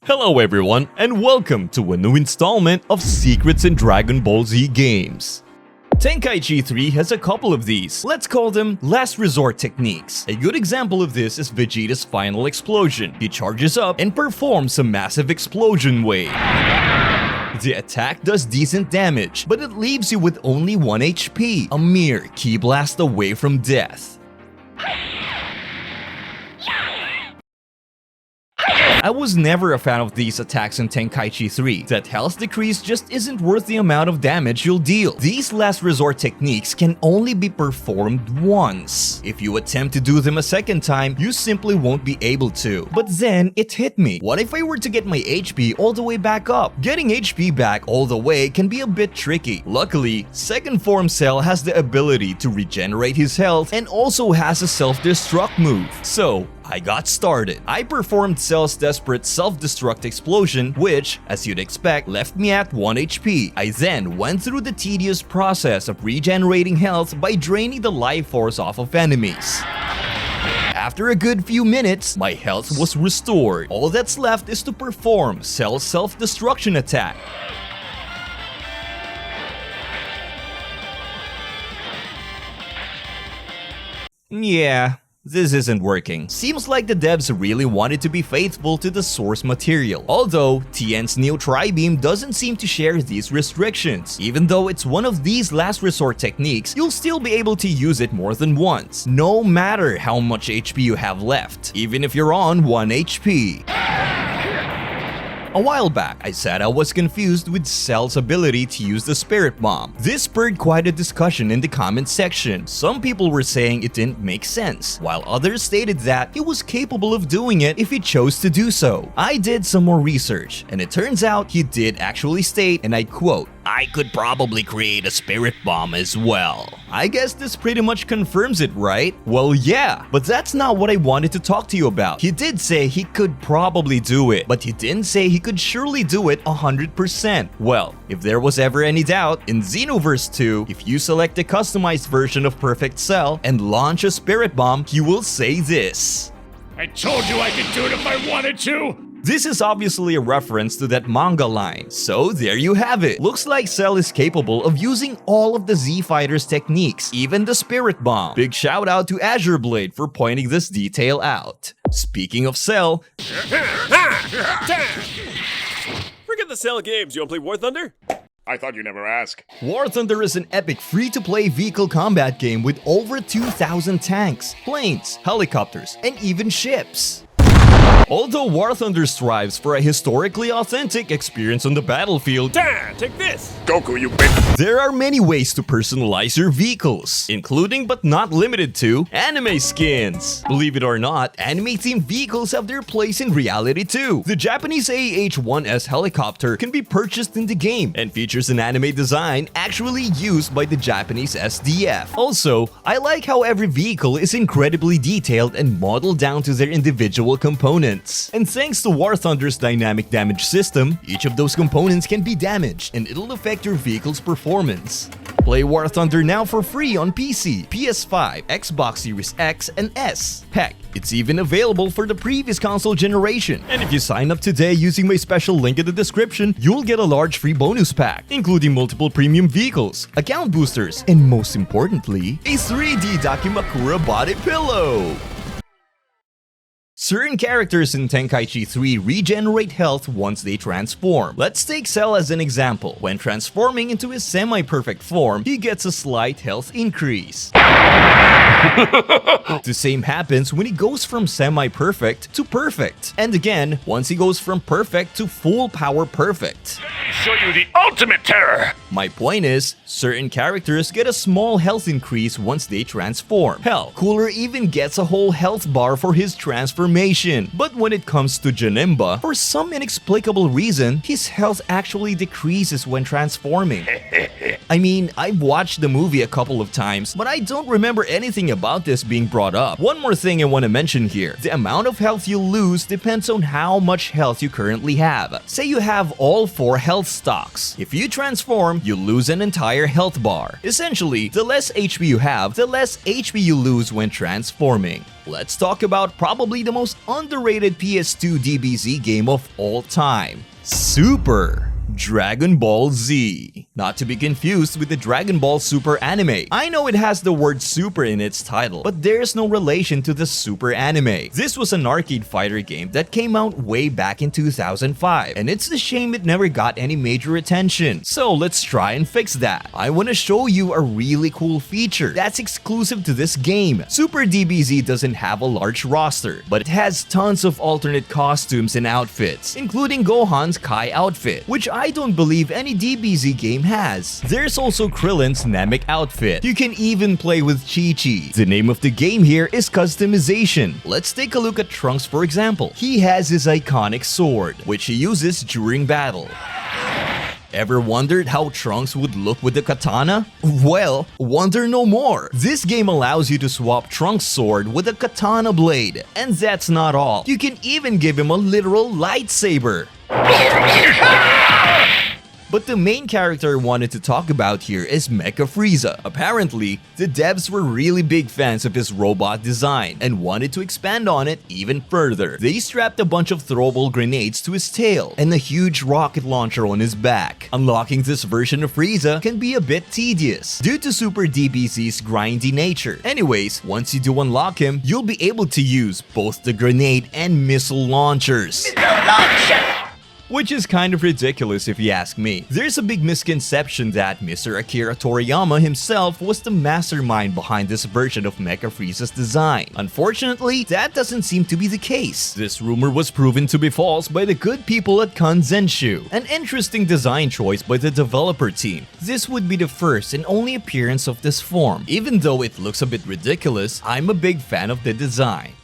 Hello everyone, and welcome to a new installment of Secrets in Dragon Ball Z games. Tenkaichi 3 has a couple of these, let's call them last resort techniques. A good example of this is Vegeta's final explosion. He charges up and performs a massive explosion wave. The attack does decent damage, but it leaves you with only 1 HP, a mere ki blast away from death. I was never a fan of these attacks in Tenkaichi 3. That health decrease just isn't worth the amount of damage you'll deal. These last resort techniques can only be performed once. If you attempt to do them a second time, you simply won't be able to. But then, it hit me. What if I were to get my HP all the way back up? Getting HP back all the way can be a bit tricky. Luckily, Second Form Cell has the ability to regenerate his health and also has a self-destruct move. So, I got started. I performed Cell's desperate self-destruct explosion, which, as you'd expect, left me at 1 HP. I then went through the tedious process of regenerating health by draining the life force off of enemies. After a good few minutes, my health was restored. All that's left is to perform Cell's self-destruction attack. Yeah. This isn't working. Seems like the devs really wanted to be faithful to the source material. Although, Tien's Neo Tri-Beam doesn't seem to share these restrictions. Even though it's one of these last resort techniques, you'll still be able to use it more than once, no matter how much HP you have left, even if you're on 1 HP. A while back, I said I was confused with Cell's ability to use the Spirit Bomb. This spurred quite a discussion in the comments section. Some people were saying it didn't make sense, while others stated that he was capable of doing it if he chose to do so. I did some more research, and it turns out he did actually state, and I quote, "I could probably create a Spirit Bomb as well." I guess this pretty much confirms it, right? Well, yeah, but that's not what I wanted to talk to you about. He did say he could probably do it, but he didn't say he could surely do it 100%. Well, if there was ever any doubt, in Xenoverse 2, if you select a customized version of Perfect Cell and launch a Spirit Bomb, he will say this: "I told you I could do it if I wanted to!" This is obviously a reference to that manga line, so there you have it. Looks like Cell is capable of using all of the Z Fighters techniques, even the Spirit Bomb. Big shout out to Azure Blade for pointing this detail out. Speaking of Cell, Forget the Cell games, you wanna play War Thunder? I thought you never ask. War Thunder is an epic free-to-play vehicle combat game with over 2,000 tanks, planes, helicopters, and even ships. Although War Thunder strives for a historically authentic experience on the battlefield, Take this! Goku, you bitch! there are many ways to personalize your vehicles, including but not limited to anime skins. Believe it or not, anime-themed vehicles have their place in reality too. The Japanese AH-1S helicopter can be purchased in the game and features an anime design actually used by the Japanese SDF. Also, I like how every vehicle is incredibly detailed and modeled down to their individual components. And thanks to War Thunder's dynamic damage system, each of those components can be damaged and it'll affect your vehicle's performance. Play War Thunder now for free on PC, PS5, Xbox Series X and S. Heck, it's even available for the previous console generation. And if you sign up today using my special link in the description, you'll get a large free bonus pack, including multiple premium vehicles, account boosters, and most importantly, a 3D Dakimakura body pillow. Certain characters in Tenkaichi 3 regenerate health once they transform. Let's take Cell as an example. When transforming into his semi-perfect form, he gets a slight health increase. The same happens when he goes from semi-perfect to perfect. And again, once he goes from perfect to full power perfect. Show you the ultimate terror! My point is, certain characters get a small health increase once they transform. Hell, Cooler even gets a whole health bar for his transformation. But when it comes to Janemba, for some inexplicable reason, his health actually decreases when transforming. I mean, I've watched the movie a couple of times, but I don't remember anything about this being brought up. One more thing I want to mention here. The amount of health you lose depends on how much health you currently have. Say you have all 4 health stocks. If you transform, you lose an entire health bar. Essentially, the less HP you have, the less HP you lose when transforming. Let's talk about probably the most underrated PS2 DBZ game of all time. Super Dragon Ball Z. Not to be confused with the Dragon Ball Super anime. I know it has the word super in its title, but there's no relation to the Super anime. This was an arcade fighter game that came out way back in 2005, and it's a shame it never got any major attention. So let's try and fix that. I want to show you a really cool feature that's exclusive to this game. Super DBZ doesn't have a large roster, but it has tons of alternate costumes and outfits, including Gohan's Kai outfit, which I don't believe any DBZ game has. There's also Krillin's Namek outfit. You can even play with Chi-Chi. The name of the game here is customization. Let's take a look at Trunks for example. He has his iconic sword, which he uses during battle. Ever wondered how Trunks would look with the katana? Well, wonder no more. This game allows you to swap Trunks' sword with a katana blade. And that's not all. You can even give him a literal lightsaber. But the main character I wanted to talk about here is Mecha Frieza. Apparently, the devs were really big fans of his robot design and wanted to expand on it even further. They strapped a bunch of throwable grenades to his tail and a huge rocket launcher on his back. Unlocking this version of Frieza can be a bit tedious due to Super DBZ's grindy nature. Anyways, once you do unlock him, you'll be able to use both the grenade and missile launchers. Which is kind of ridiculous if you ask me. There's a big misconception that Mr. Akira Toriyama himself was the mastermind behind this version of Mecha Frieza's design. Unfortunately, that doesn't seem to be the case. This rumor was proven to be false by the good people at Kanzenshu. An interesting design choice by the developer team. This would be the first and only appearance of this form. Even though it looks a bit ridiculous, I'm a big fan of the design.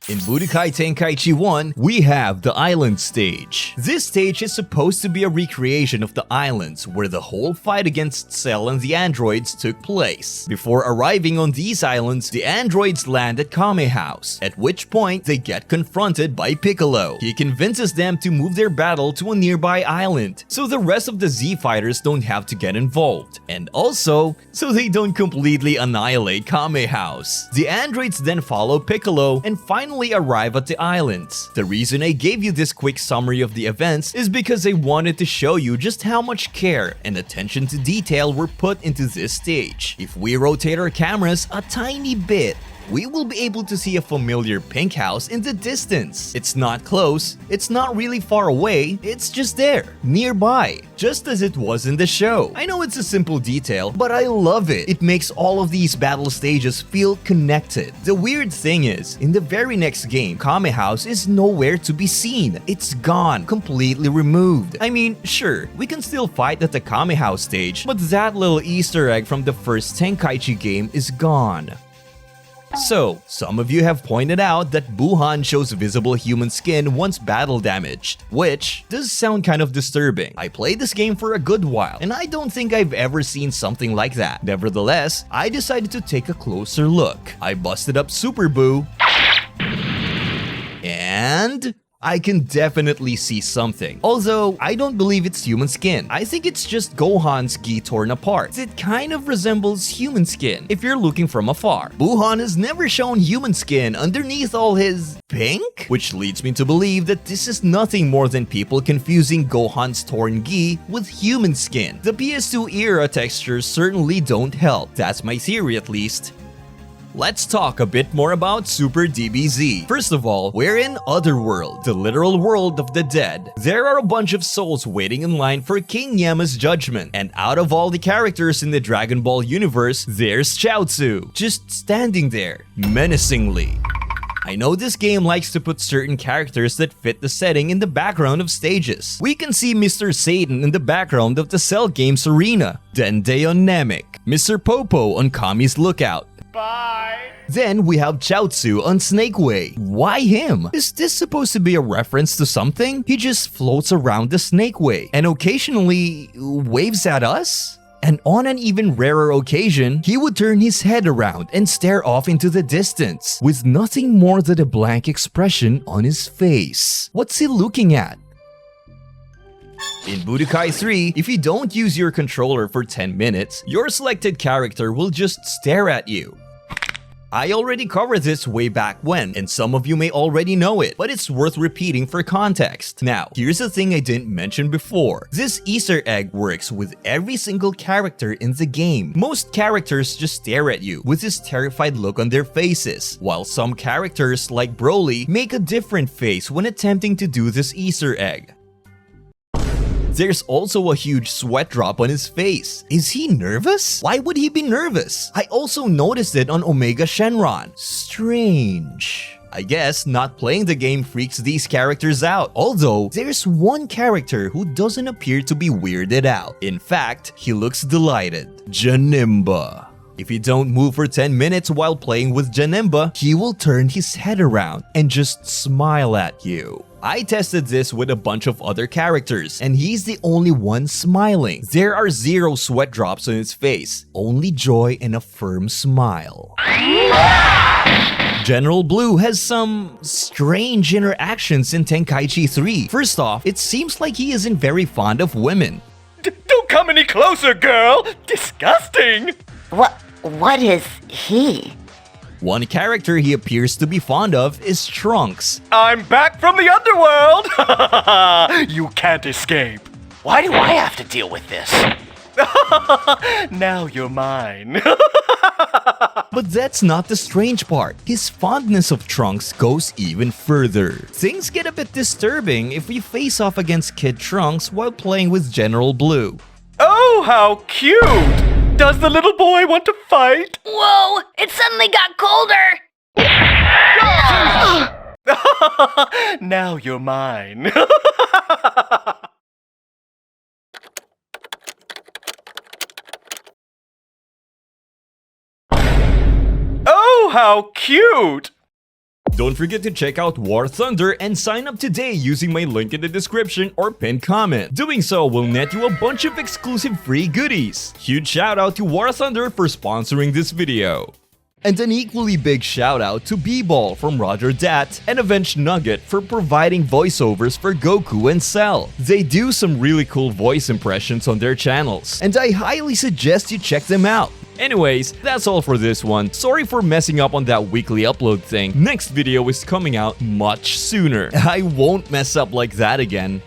In Budokai Tenkaichi 1, we have the Island stage. This stage is supposed to be a recreation of the islands where the whole fight against Cell and the androids took place. Before arriving on these islands, the androids land at Kame House, at which point they get confronted by Piccolo. He convinces them to move their battle to a nearby island, so the rest of the Z fighters don't have to get involved, and also, so they don't completely annihilate Kame House. The androids then follow Piccolo and finally arrive at the islands. The reason I gave you this quick summary of the events is because I wanted to show you just how much care and attention to detail were put into this stage. If we rotate our cameras a tiny bit, we will be able to see a familiar pink house in the distance. It's not close, it's not really far away, it's just there, nearby, just as it was in the show. I know it's a simple detail, but I love it. It makes all of these battle stages feel connected. The weird thing is, in the very next game, Kame House is nowhere to be seen. It's gone, completely removed. I mean, sure, we can still fight at the Kame House stage, but that little Easter egg from the first Tenkaichi game is gone. So, some of you have pointed out that Buuhan shows visible human skin once battle damaged, which does sound kind of disturbing. I played this game for a good while, and I don't think I've ever seen something like that. Nevertheless, I decided to take a closer look. I busted up Super Buu, and I can definitely see something. Although, I don't believe it's human skin. I think it's just Gohan's gi torn apart. It kind of resembles human skin if you're looking from afar. Buuhan has never shown human skin underneath all his pink? Which leads me to believe that this is nothing more than people confusing Gohan's torn gi with human skin. The PS2 era textures certainly don't help. That's my theory at least. Let's talk a bit more about Super DBZ. First of all, we're in Otherworld, the literal world of the dead. There are a bunch of souls waiting in line for King Yama's judgment, and out of all the characters in the Dragon Ball universe, there's Chiaotzu, just standing there, menacingly. I know this game likes to put certain characters that fit the setting in the background of stages. We can see Mr. Satan in the background of the Cell game's arena, Dende on Namek, Mr. Popo on Kami's Lookout. Bye! Then we have Chiaotzu on Snake Way. Why him? Is this supposed to be a reference to something? He just floats around the Snake Way and occasionally waves at us? And on an even rarer occasion, he would turn his head around and stare off into the distance, with nothing more than a blank expression on his face. What's he looking at? In Budokai 3, if you don't use your controller for 10 minutes, your selected character will just stare at you. I already covered this way back when, and some of you may already know it, but it's worth repeating for context. Now, here's the thing I didn't mention before. This Easter egg works with every single character in the game. Most characters just stare at you with this terrified look on their faces, while some characters, like Broly, make a different face when attempting to do this Easter egg. There's also a huge sweat drop on his face. Is he nervous? Why would he be nervous? I also noticed it on Omega Shenron. Strange. I guess not playing the game freaks these characters out, although there's one character who doesn't appear to be weirded out. In fact, he looks delighted. Janemba. If you don't move for 10 minutes while playing with Janemba, he will turn his head around and just smile at you. I tested this with a bunch of other characters, and he's the only one smiling. There are 0 sweat drops on his face, only joy and a firm smile. General Blue has some strange interactions in Tenkaichi 3. First off, it seems like he isn't very fond of women. Don't come any closer, girl! Disgusting! What is he? One character he appears to be fond of is Trunks. I'm back from the underworld! You can't escape. Why do I have to deal with this? Now you're mine. But that's not the strange part. His fondness of Trunks goes even further. Things get a bit disturbing if we face off against Kid Trunks while playing with General Blue. Oh, how cute! Does the little boy want to fight? Whoa! It suddenly got colder! Now you're mine. Oh, how cute! Don't forget to check out War Thunder and sign up today using my link in the description or pinned comment. Doing so will net you a bunch of exclusive free goodies. Huge shout out to War Thunder for sponsoring this video. And an equally big shout out to B-Ball from Roger Dat and Avenged Nugget for providing voiceovers for Goku and Cell. They do some really cool voice impressions on their channels, and I highly suggest you check them out. Anyways, that's all for this one. Sorry for messing up on that weekly upload thing. Next video is coming out much sooner. I won't mess up like that again.